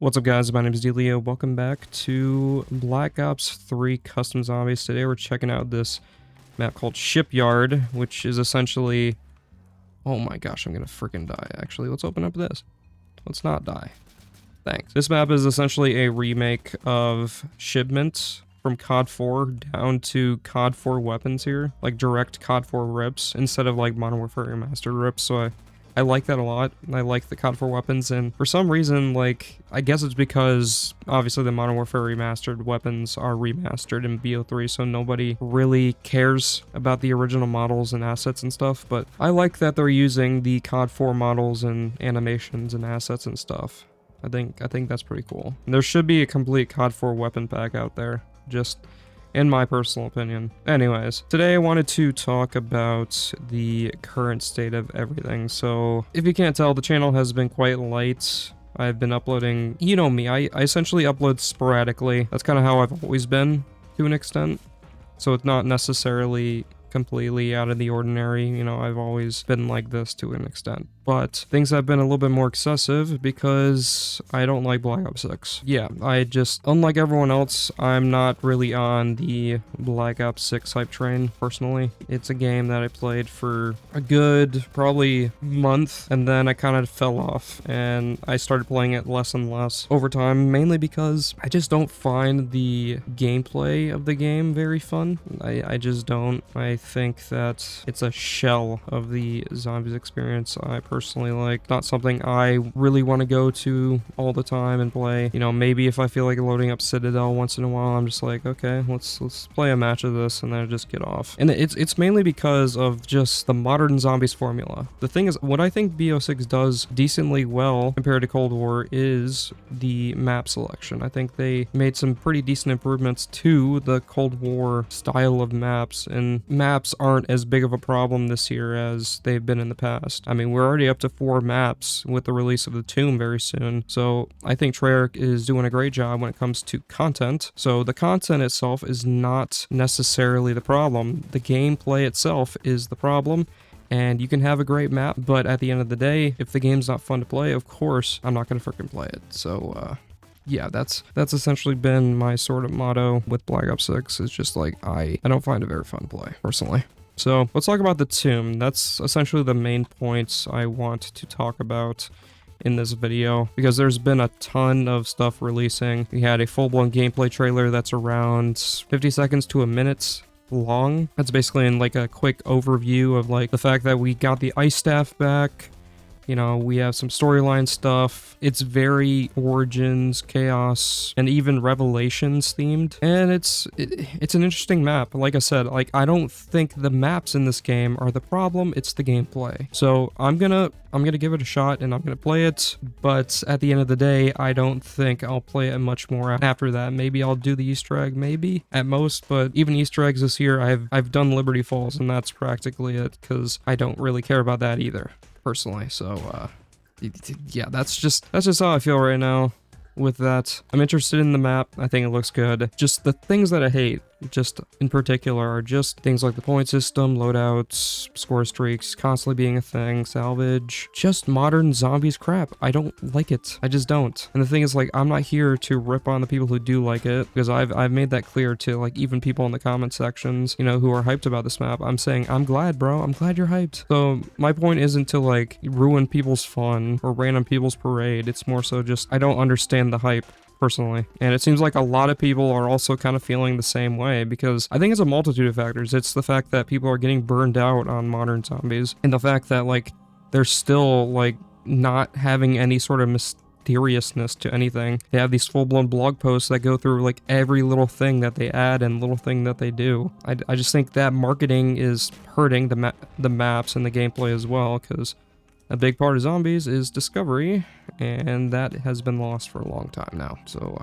What's up, guys? My name is Delio. Welcome back to Black Ops 3 Custom Zombies. Today we're checking out this map called Shipyard, which is essentially... Oh my gosh, I'm gonna freaking die, actually. Let's open up this. Let's not die. Thanks. This map is essentially a remake of Shipment from COD 4 down to COD 4 weapons here. Like direct COD 4 rips instead of like Modern Warfare Remastered rips, so I like that a lot. I like the COD 4 weapons, and for some reason, like, I guess it's because obviously the Modern Warfare Remastered weapons are remastered in BO3, so nobody really cares about the original models and assets and stuff, but I like that they're using the COD 4 models and animations and assets and stuff. I think that's pretty cool. And there should be a complete COD 4 weapon pack out there, just in my personal opinion. Anyways, today I wanted to talk about the current state of everything. So, if you can't tell, the channel has been quite light. I've been uploading, you know me, I essentially upload sporadically. That's kind of how I've always been, to an extent. So it's not necessarily completely out of the ordinary, you know, I've always been like this to an extent. But things have been a little bit more excessive because I don't like Black Ops 6. Yeah, I just, unlike everyone else, I'm not really on the Black Ops 6 hype train, personally. It's a game that I played for a good, probably month, and then I kind of fell off, and I started playing it less and less over time, mainly because I just don't find the gameplay of the game very fun. I just don't. I think that it's a shell of the zombies experience I personally like. Not something I really want to go to all the time and play. You know, maybe if I feel like loading up Citadel once in a while, I'm just like, okay, let's play a match of this and then just get off. And it's mainly because of just the modern zombies formula. The thing is, what I think BO6 does decently well compared to Cold War is the map selection. I think they made some pretty decent improvements to the Cold War style of maps, and maps aren't as big of a problem this year as they've been in the past. I mean, we're already up to 4 maps with the release of the Tomb very soon, so I think Treyarch is doing a great job when it comes to content. So the content itself is not necessarily the problem. The gameplay itself is the problem. And you can have a great map, but at the end of the day, if the game's not fun to play, of course, I'm not gonna freaking play it. So, yeah, that's essentially been my sort of motto with Black Ops 6. It's just like, I don't find it very fun to play, personally. So, let's talk about the Tomb. That's essentially the main points I want to talk about in this video, because there's been a ton of stuff releasing. We had a full-blown gameplay trailer that's around 50 seconds to a minute long. That's basically in like a quick overview of like the fact that we got the ice staff back. You know, we have some storyline stuff. It's very Origins, Chaos, and even Revelations themed. And it's an interesting map. Like I said, like, I don't think the maps in this game are the problem, it's the gameplay. So I'm gonna give it a shot and I'm gonna play it, but at the end of the day, I don't think I'll play it much more after that. Maybe I'll do the Easter egg, maybe, at most, but even Easter eggs this year, I've done Liberty Falls, and that's practically it, because I don't really care about that either, personally. So yeah, that's just how I feel right now with that. I'm interested in the map. I think it looks good. Just the things that I hate, just in particular, are just things like the point system, loadouts, score streaks constantly being a thing, salvage, just modern zombies crap. I don't like it. I just don't. And the thing is, like, I'm not here to rip on the people who do like it, because I've made that clear to, like, even people in the comment sections, you know, who are hyped about this map. I'm saying, I'm glad, bro. I'm glad you're hyped. So my point isn't to, like, ruin people's fun or rain on people's parade. It's more so just, I don't understand the hype, personally. And it seems like a lot of people are also kind of feeling the same way, because I think it's a multitude of factors. It's the fact that people are getting burned out on modern zombies, and the fact that, like, they're still, like, not having any sort of mysteriousness to anything. They have these full-blown blog posts that go through, like, every little thing that they add and little thing that they do. I just think that marketing is hurting the maps and the gameplay as well, because a big part of zombies is discovery, and that has been lost for a long time now. So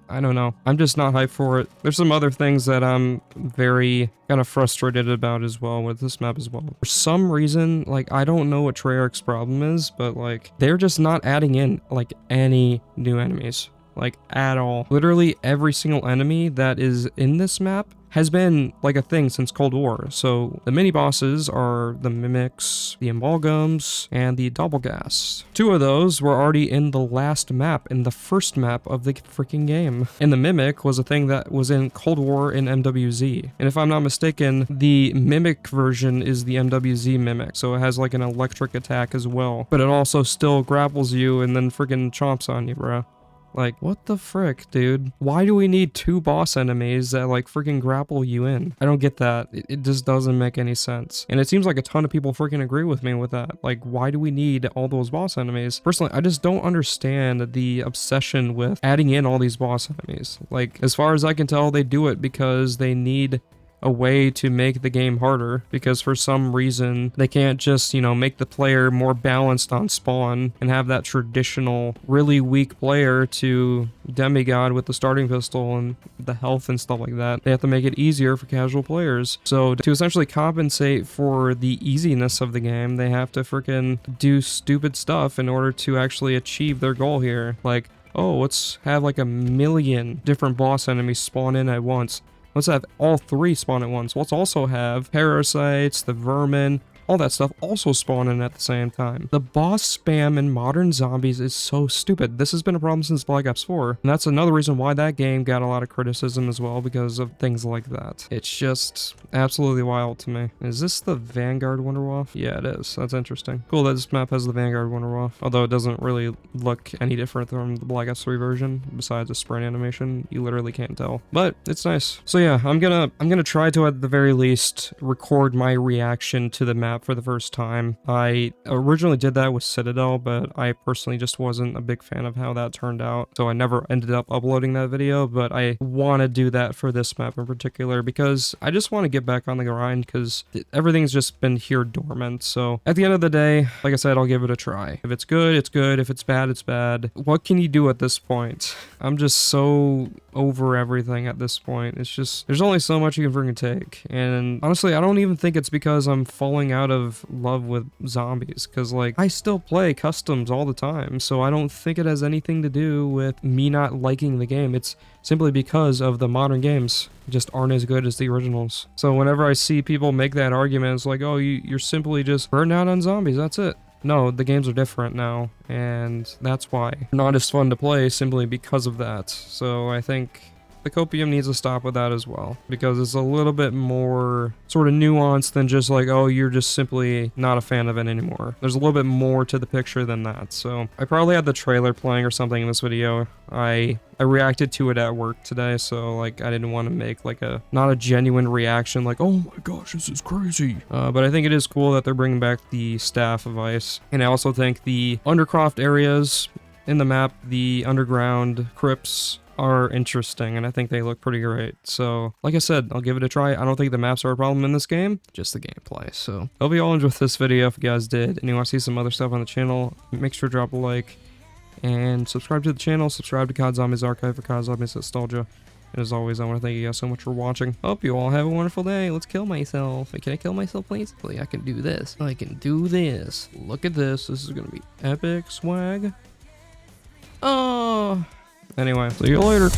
I don't know. I'm just not hyped for it. There's some other things that I'm very kind of frustrated about as well with this map as well. For some reason, like, I don't know what Treyarch's problem is, but, like, they're just not adding in, like, any new enemies. like at all. Literally every single enemy that is in this map has been like a thing since Cold War. So the mini bosses are the mimics, the amalgams, and the doppelgas. 2 of those were already in the last map, in the first map of the freaking game. And the mimic was a thing that was in Cold War in MWZ. And if I'm not mistaken, the mimic version is the MWZ mimic, so it has like an electric attack as well. But it also still grapples you and then freaking chomps on you, bro. Like, what the frick, dude? Why do we need 2 boss enemies that, like, freaking grapple you in? I don't get that. It just doesn't make any sense. And it seems like a ton of people freaking agree with me with that. Like, why do we need all those boss enemies? Personally, I just don't understand the obsession with adding in all these boss enemies. Like, as far as I can tell, they do it because they need a way to make the game harder, because for some reason they can't just, you know, make the player more balanced on spawn and have that traditional really weak player to demigod with the starting pistol and the health and stuff like that. They have to make it easier for casual players. So to essentially compensate for the easiness of the game, they have to freaking do stupid stuff in order to actually achieve their goal here. Like, oh, let's have like 1,000,000 different boss enemies spawn in at once. Let's have all 3 spawn at once. Let's also have parasites, the vermin, all that stuff also spawn in at the same time. The boss spam in modern zombies is so stupid. This has been a problem since Black Ops 4. And that's another reason why that game got a lot of criticism as well, because of things like that. It's just absolutely wild to me. Is this the Vanguard Wunderwaffe? Yeah, it is. That's interesting. Cool that this map has the Vanguard Wunderwaffe, although it doesn't really look any different from the Black Ops 3 version. Besides the sprint animation, you literally can't tell. But it's nice. So yeah, I'm gonna try to, at the very least, record my reaction to the map for the first time. I originally did that with Citadel, but I personally just wasn't a big fan of how that turned out, so I never ended up uploading that video. But I want to do that for this map in particular because I just want to get back on the grind, because everything's just been here dormant. So at the end of the day, like I said, I'll give it a try. If it's good, it's good. If it's bad, it's bad. What can you do at this point? I'm just so over everything at this point. It's just, there's only so much you can freaking take. And honestly, I don't even think it's because I'm falling out of love with zombies, because like I still play customs all the time, so I don't think it has anything to do with me not liking the game. It's simply because of the modern games just aren't as good as the originals. So whenever I see people make that argument, it's like, oh, you're simply just burnt out on zombies, that's it. No, the games are different now, and that's why they're not as fun to play, simply because of that. So I think the copium needs to stop with that as well, because it's a little bit more sort of nuanced than just like, oh, you're just simply not a fan of it anymore. There's a little bit more to the picture than that. So I probably had the trailer playing or something in this video. I reacted to it at work today, so like I didn't want to make like not a genuine reaction like, oh my gosh, this is crazy. But I think it is cool that they're bringing back the Staff of Ice, and I also think the Undercroft areas in the map, the underground crypts, are interesting, and I think they look pretty great. So like I said, I'll give it a try. I don't think the maps are a problem in this game, just the gameplay. So hope you all enjoyed this video. If you guys did and you want to see some other stuff on the channel, make sure to drop a like and subscribe to the channel. Subscribe to COD Zombies Archive for COD Zombies Nostalgia. And as always, I want to thank you guys so much for watching. Hope you all have a wonderful day. Let's kill myself. Can I kill myself, please? I can do this. I can do this. Look at this. This is gonna be epic swag. Oh. Anyway, see you later.